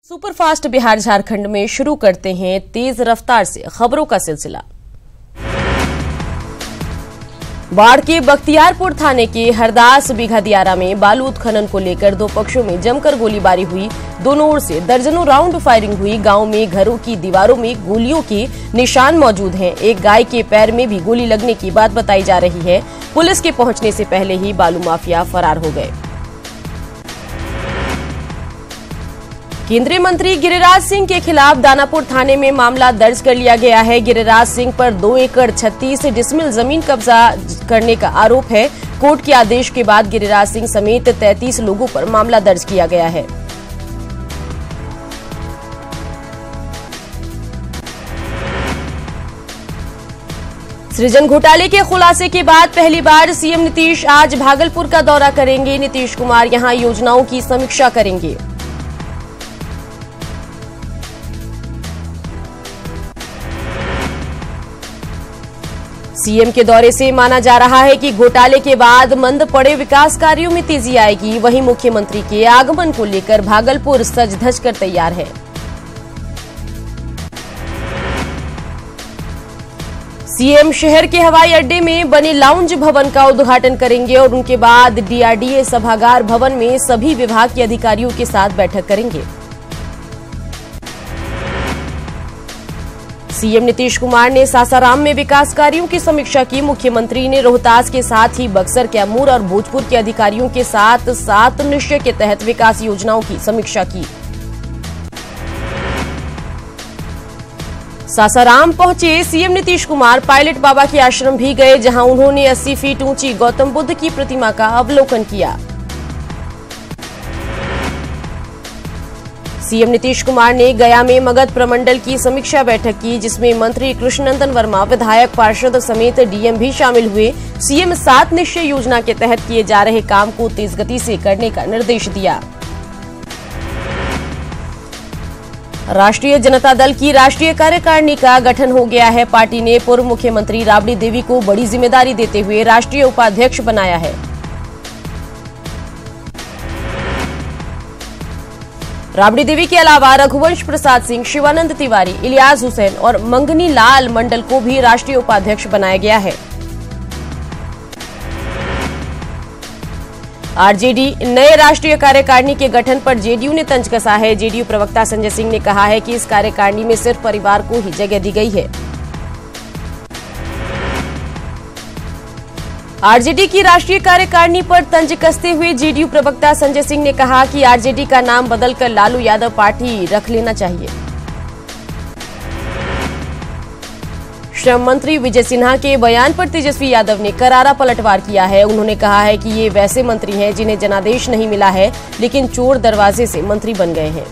Superfast Bihar Jharkhand में शुरू करते हैं तेज रफ्तार से खबरों का सिलसिला। बाढ़ के बख्तियारपुर थाने के हरदास बीघा दियारा में बालू उत्खनन को लेकर दो पक्षों में जमकर गोलीबारी हुई। दोनों ओर से दर्जनों राउंड फायरिंग हुई। गांव में घरों की दीवारों में गोलियों के निशान मौजूद हैं। एक गाय के पैर में भी गोली लगने की बात बताई जा रही है। पुलिस के पहुंचने से पहले ही बालू माफिया फरार हो गए। केंद्रीय मंत्री गिरिराज सिंह के खिलाफ दानापुर थाने में मामला दर्ज कर लिया गया है। गिरिराज सिंह पर 2 एकड़ 36 डिसमिल जमीन कब्जा करने का आरोप है। कोर्ट के आदेश के बाद गिरिराज सिंह समेत 33 लोगों पर मामला दर्ज किया गया है। सृजन घोटाले के खुलासे के बाद पहली बार सीएम नीतीश आज भागलपुर का दौरा करेंगे। नीतीश कुमार यहां योजनाओं की समीक्षा करेंगे। सीएम के दौरे से माना जा रहा है कि घोटाले के बाद मंद पड़े विकास कार्यों में तेजी आएगी। वहीं मुख्यमंत्री के आगमन को लेकर भागलपुर सज धज कर तैयार है। सीएम शहर के हवाई अड्डे में बने लाउंज भवन का उद्घाटन करेंगे और उनके बाद डीआरडीए सभागार भवन में सभी विभाग के अधिकारियों के साथ बैठक करेंगे। सीएम नीतीश कुमार ने सासाराम में विकास कार्यों की समीक्षा की। मुख्यमंत्री ने रोहतास के साथ ही बक्सर, कैमूर और भोजपुर के अधिकारियों के साथ 7 निश्चय के तहत विकास योजनाओं की समीक्षा की। सासाराम पहुंचे सीएम नीतीश कुमार पायलट बाबा के आश्रम भी गए, जहां उन्होंने 80 फीट ऊंची गौतम बुद्ध की प्रतिमा का अवलोकन किया। सीएम नीतीश कुमार ने गया में मगध प्रमंडल की समीक्षा बैठक की, जिसमें मंत्री कृष्णनंदन वर्मा, विधायक, पार्षद समेत डीएम भी शामिल हुए। सीएम 7 निश्चय योजना के तहत किए जा रहे काम को तेज गति से करने का निर्देश दिया। राष्ट्रीय जनता दल की राष्ट्रीय कार्यकारिणी का गठन हो गया है। पार्टी ने पूर्व मुख्यमंत्री राबड़ी देवी को बड़ी जिम्मेदारी देते हुए राष्ट्रीय उपाध्यक्ष बनाया है। राबड़ी देवी के अलावा रघुवंश प्रसाद सिंह, शिवानंद तिवारी, इलियास हुसैन और मंगनी लाल मंडल को भी राष्ट्रीय उपाध्यक्ष बनाया गया है। आरजेडी नए राष्ट्रीय कार्यकारिणी के गठन पर जेडीयू ने तंज कसा है। जेडीयू प्रवक्ता संजय सिंह ने कहा है कि इस कार्यकारिणी में सिर्फ परिवार को ही जगह दी गई है। आरजेडी की राष्ट्रीय कार्यकारिणी पर तंज कसते हुए जेडीयू प्रवक्ता संजय सिंह ने कहा कि आरजेडी का नाम बदलकर लालू यादव पार्टी रख लेना चाहिए। श्रम मंत्री विजय सिन्हा के बयान पर तेजस्वी यादव ने करारा पलटवार किया है। उन्होंने कहा है कि ये वैसे मंत्री हैं जिन्हें जनादेश नहीं मिला है, लेकिन चोर दरवाजे से मंत्री बन गए हैं।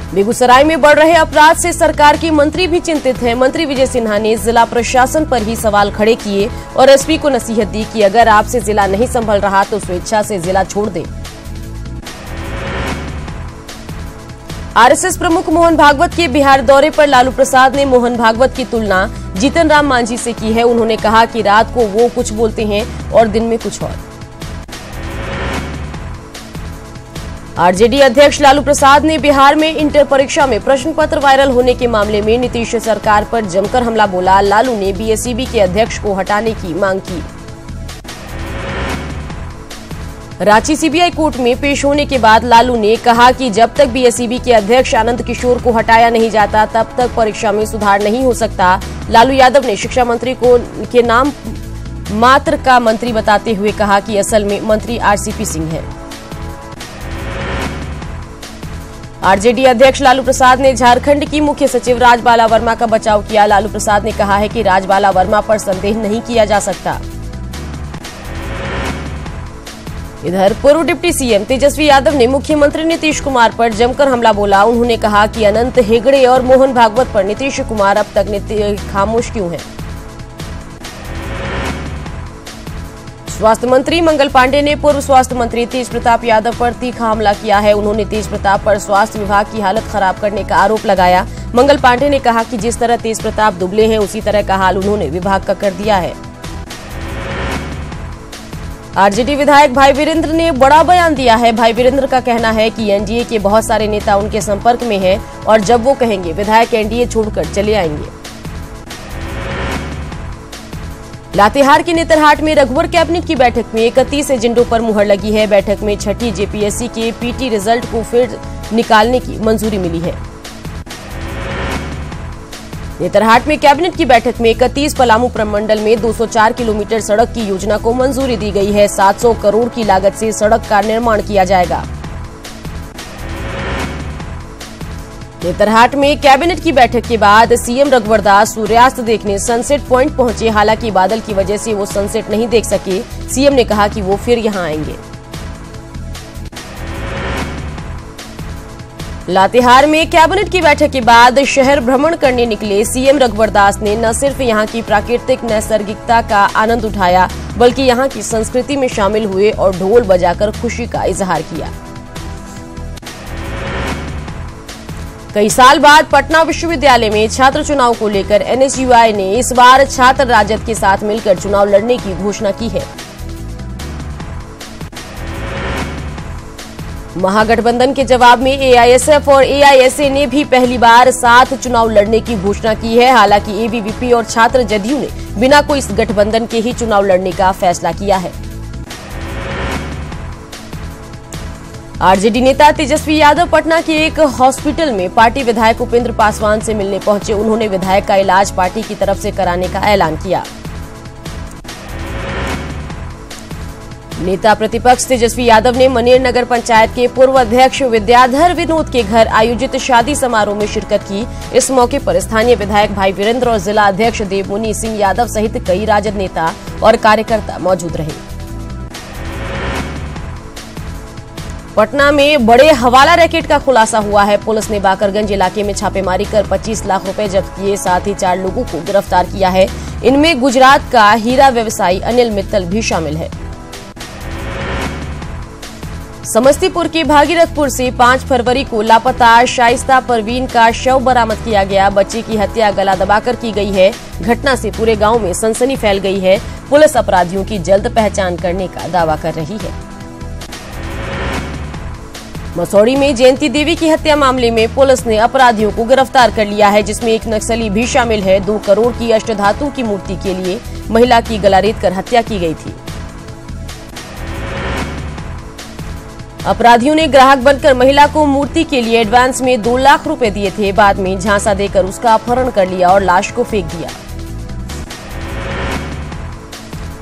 बेगूसराय में बढ़ रहे अपराध से सरकार के मंत्री भी चिंतित हैं। मंत्री विजय सिन्हा ने जिला प्रशासन पर ही सवाल खड़े किए और एसपी को नसीहत दी कि अगर आपसे जिला नहीं संभल रहा तो स्वेच्छा से जिला छोड़ दें। आरएसएस प्रमुख मोहन भागवत के बिहार दौरे पर लालू प्रसाद ने मोहन भागवत की तुलना जीतन राम मांझी से की है। उन्होंने कहा कि रात को वो कुछ बोलते हैं और दिन में कुछ और। आरजेडी अध्यक्ष लालू प्रसाद ने बिहार में इंटर परीक्षा में प्रश्न पत्र वायरल होने के मामले में नीतीश सरकार पर जमकर हमला बोला। लालू ने बीएसईबी के अध्यक्ष को हटाने की मांग की। रांची सीबीआई कोर्ट में पेश होने के बाद लालू ने कहा कि जब तक बीएसईबी के अध्यक्ष आनंद किशोर को हटाया नहीं जाता तब तक परीक्षा में सुधार नहीं हो सकता। लालू यादव ने शिक्षा मंत्री को के नाम मात्र का मंत्री बताते हुए कहा कि असल में मंत्री आरसीपी सिंह है। आरजेडी अध्यक्ष लालू प्रसाद ने झारखंड की मुख्य सचिव राजबाला वर्मा का बचाव किया। लालू प्रसाद ने कहा है कि राजबाला वर्मा पर संदेह नहीं किया जा सकता। इधर पूर्व डिप्टी सीएम तेजस्वी यादव ने मुख्यमंत्री नीतीश कुमार पर जमकर हमला बोला। उन्होंने कहा कि अनंत हेगड़े और मोहन भागवत पर नीतीश कुमार अब तक खामोश क्यों हैं। स्वास्थ्य मंत्री मंगल पांडे ने पूर्व स्वास्थ्य मंत्री तेज प्रताप यादव पर तीखा हमला किया है। उन्होंने तेज प्रताप पर स्वास्थ्य विभाग की हालत खराब करने का आरोप लगाया। मंगल पांडे ने कहा कि जिस तरह तेज प्रताप दुबले हैं उसी तरह का हाल उन्होंने विभाग का कर दिया है। आरजेडी विधायक भाई वीरेंद्र ने बड़ा बयान दिया है। भाई वीरेंद्र का कहना है कि एनडीए के बहुत सारे नेता उनके संपर्क में हैं और जब वो कहेंगे विधायक एनडीए छोड़कर चले आएंगे। लातेहार के नेतरहाट में रघुवर कैबिनेट की बैठक में 31 एजेंडों पर मुहर लगी है। बैठक में छठी जेपीएससी के पीटी रिजल्ट को फिर निकालने की मंजूरी मिली है। नेतरहाट में कैबिनेट की बैठक में 31 पलामू प्रमंडल में 204 किलोमीटर सड़क की योजना को मंजूरी दी गई है। 700 करोड़ की लागत से सड़क का निर्माण किया जाएगा। नेतरहाट में कैबिनेट की बैठक के बाद सीएम रघुवर दास सूर्यास्त देखने सनसेट पॉइंट पहुंचे। हालांकि बादल की वजह से वो सनसेट नहीं देख सके। सीएम ने कहा कि वो फिर यहां आएंगे। लातेहार में कैबिनेट की बैठक के बाद शहर भ्रमण करने निकले सीएम रघुवर दास ने न सिर्फ यहां की प्राकृतिक नैसर्गिकता का आनंद उठाया बल्कि यहां की संस्कृति में शामिल हुए और ढोल बजाकर खुशी का इजहार किया। कई साल बाद पटना विश्वविद्यालय में छात्र चुनाव को लेकर एनएसयूआई ने इस बार छात्र राजद के साथ मिलकर चुनाव लड़ने की घोषणा की है। महागठबंधन के जवाब में एआईएसएफ और एआईएसए ने भी पहली बार साथ चुनाव लड़ने की घोषणा की है। हालांकि एबीवीपी और छात्र जदयू ने बिना कोई इस गठबंधन के ही चुनाव लड़ने का फैसला किया है। आरजेडी नेता तेजस्वी यादव पटना के एक हॉस्पिटल में पार्टी विधायक उपेंद्र पासवान से मिलने पहुंचे। उन्होंने विधायक का इलाज पार्टी की तरफ से कराने का ऐलान किया। नेता प्रतिपक्ष तेजस्वी यादव ने मनेर नगर पंचायत के पूर्व अध्यक्ष विद्याधर विनोद के घर आयोजित शादी समारोह में शिरकत की। इस मौके पर स्थानीय विधायक भाई वीरेंद्र और जिला अध्यक्ष देवमुनि सिंह यादव सहित कई राजद नेता और कार्यकर्ता मौजूद रहे। पटना में बड़े हवाला रैकेट का खुलासा हुआ है। पुलिस ने बाकरगंज इलाके में छापेमारी कर 25 लाख रुपए जब्त किए। साथ ही 4 लोगों को गिरफ्तार किया है। इनमें गुजरात का हीरा व्यवसायी अनिल मित्तल भी शामिल है। समस्तीपुर के भागीरथपुर से 5 फरवरी को लापता शाइस्ता परवीन का शव बरामद किया गया। बच्चे की हत्या गला दबाकर की गई है। घटना से पूरे गांव में सनसनी फैल गई है। पुलिस अपराधियों की जल्द पहचान करने का दावा कर रही है। मसौड़ी में जयंती देवी की हत्या मामले में पुलिस ने अपराधियों को गिरफ्तार कर लिया है, जिसमें एक नक्सली भी शामिल है। 2 करोड़ की अष्टधातु की मूर्ति के लिए महिला की गला रेत कर हत्या की गई थी। अपराधियों ने ग्राहक बनकर महिला को मूर्ति के लिए एडवांस में 2 लाख रुपए दिए थे। बाद में झांसा देकर उसका अपहरण कर लिया और लाश को फेंक दिया।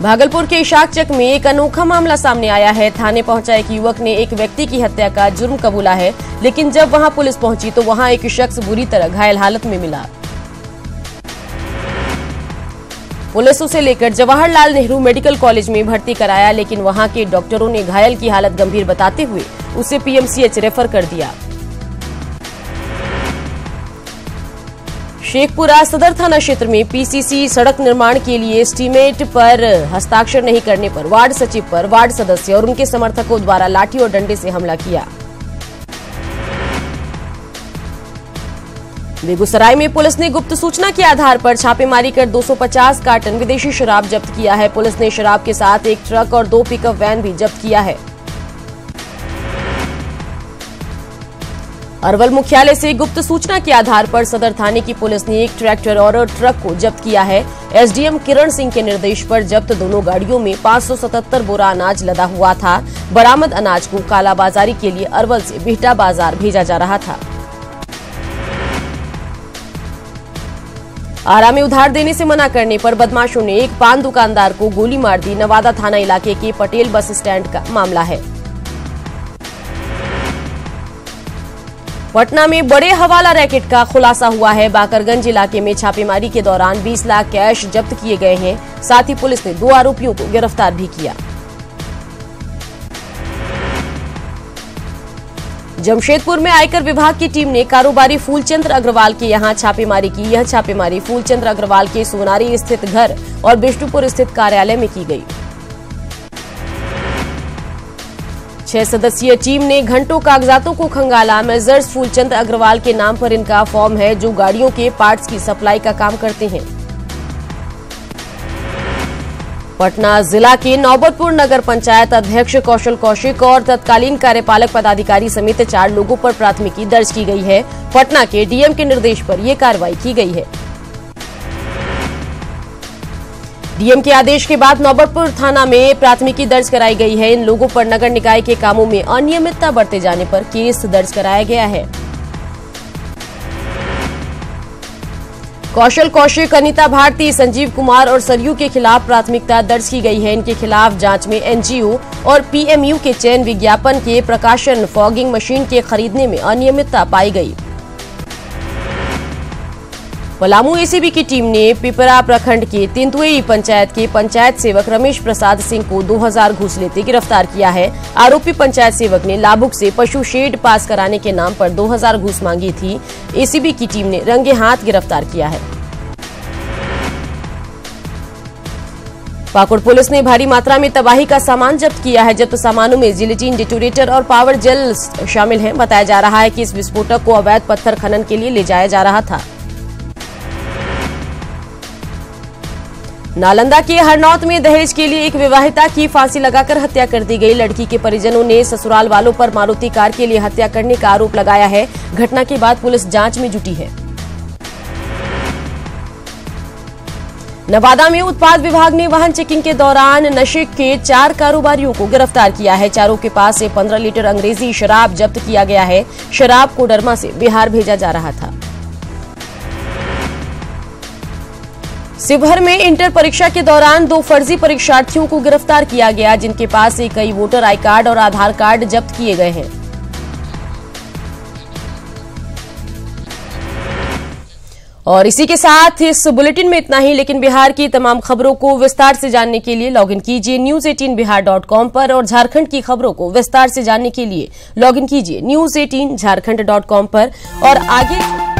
भागलपुर के इशाकचक में एक अनोखा मामला सामने आया है। थाने पहुंचा एक युवक ने एक व्यक्ति की हत्या का जुर्म कबूला है, लेकिन जब वहां पुलिस पहुंची तो वहां एक शख्स बुरी तरह घायल हालत में मिला। पुलिस उसे लेकर जवाहरलाल नेहरू मेडिकल कॉलेज में भर्ती कराया, लेकिन वहां के डॉक्टरों ने घायल की हालत गंभीर बताते हुए उसे पीएमसीएच रेफर कर दिया। शेखपुरा सदर थाना क्षेत्र में पीसीसी सड़क निर्माण के लिए एस्टीमेट पर हस्ताक्षर नहीं करने पर वार्ड सचिव पर वार्ड सदस्य और उनके समर्थकों द्वारा लाठी और डंडे से हमला किया। बेगूसराय में पुलिस ने गुप्त सूचना के आधार पर छापेमारी कर 250 कार्टन विदेशी शराब जब्त किया है। पुलिस ने शराब के साथ एक ट्रक और 2 पिकअप वैन भी जब्त किया है। अरवल मुख्यालय से गुप्त सूचना के आधार पर सदर थाने की पुलिस ने एक ट्रैक्टर और ट्रक को जब्त किया है। एसडीएम किरण सिंह के निर्देश पर जब्त दोनों गाड़ियों में 577 बोरा अनाज लदा हुआ था। बरामद अनाज को कालाबाजारी के लिए अरवल से बिहटा बाजार भेजा जा रहा था। आरा में उधार देने से मना करने पर बदमाशों ने एक पान दुकानदार को गोली मार दी। नवादा थाना इलाके के पटेल बस स्टैंड का मामला है। पटना में बड़े हवाला रैकेट का खुलासा हुआ है। बाकरगंज इलाके में छापेमारी के दौरान 20 लाख कैश जब्त किए गए हैं। साथ ही पुलिस ने 2 आरोपियों को गिरफ्तार भी किया। जमशेदपुर में आयकर विभाग की टीम ने कारोबारी फूलचंद अग्रवाल के यहां छापेमारी की। यह छापेमारी फूलचंद अग्रवाल के सोनारी स्थित घर और बिष्टुपुर स्थित कार्यालय में की गई। 6 सदस्यीय टीम ने घंटों कागजातों को खंगाला। मेजर्स फूलचंद अग्रवाल के नाम पर इनका फॉर्म है, जो गाड़ियों के पार्ट्स की सप्लाई का काम करते हैं। पटना जिला के नौबतपुर नगर पंचायत अध्यक्ष कौशल कौशिक और तत्कालीन कार्यपालक पदाधिकारी समेत 4 लोगों पर प्राथमिकी दर्ज की गई है। पटना के डीएम के निर्देश पर यह कार्रवाई की गई है। डीएम के आदेश के बाद नौबतपुर थाना में प्राथमिकी दर्ज कराई गई है। इन लोगों पर नगर निकाय के कामों में अनियमितता बरते जाने पर केस दर्ज कराया गया है। कौशल कौशिक, अनीता भारती, संजीव कुमार और सरयू के खिलाफ प्राथमिकता दर्ज की गई है। इनके खिलाफ जांच में एनजीओ और पीएमयू के चयन, विज्ञापन के प्रकाशन, फॉगिंग मशीन के खरीदने में अनियमितता पाई गई। पलामू एसीबी की टीम ने पिपरा प्रखंड के तेंदुएई पंचायत के पंचायत सेवक रमेश प्रसाद सिंह को 2000 घूस लेते गिरफ्तार किया है। आरोपी पंचायत सेवक ने लाभुक से पशु शेड पास कराने के नाम पर 2000 घूस मांगी थी। एसीबी की टीम ने रंगे हाथ गिरफ्तार किया है। पाकुड़ पुलिस ने भारी मात्रा में तबाही का सामान जब्त किया है। जब्त सामानों में जिलेटिन, डेटोनेटर और पावर जेल शामिल हैं। बताया जा रहा है कि इस विस्फोटक को अवैध पत्थर खनन के लिए ले जाया जा रहा था। नालंदा के हरनौत में दहेज के लिए एक विवाहिता की फांसी लगाकर हत्या कर दी गई। लड़की के परिजनों ने ससुराल वालों पर मारुति कार के लिए हत्या करने का आरोप लगाया है। घटना के बाद पुलिस जांच में जुटी है। नवादा में उत्पाद विभाग ने वाहन चेकिंग के दौरान नशे के 4 कारोबारियों को गिरफ्तार किया है। चारों के पास से 15 लीटर अंग्रेजी शराब जब्त किया गया है। शराब कोडरमा से बिहार भेजा जा रहा था। शिवहर में इंटर परीक्षा के दौरान 2 फर्जी परीक्षार्थियों को गिरफ्तार किया गया, जिनके पास से कई वोटर आई कार्ड और आधार कार्ड जब्त किए गए हैं। और इसी के साथ इस बुलेटिन में इतना ही, लेकिन बिहार की तमाम खबरों को विस्तार से जानने के लिए लॉगिन कीजिए news18bihar.com पर और झारखंड की खबरों को विस्तार से जानने के लिए लॉगिन कीजिए news18jharkhand.com पर और आगे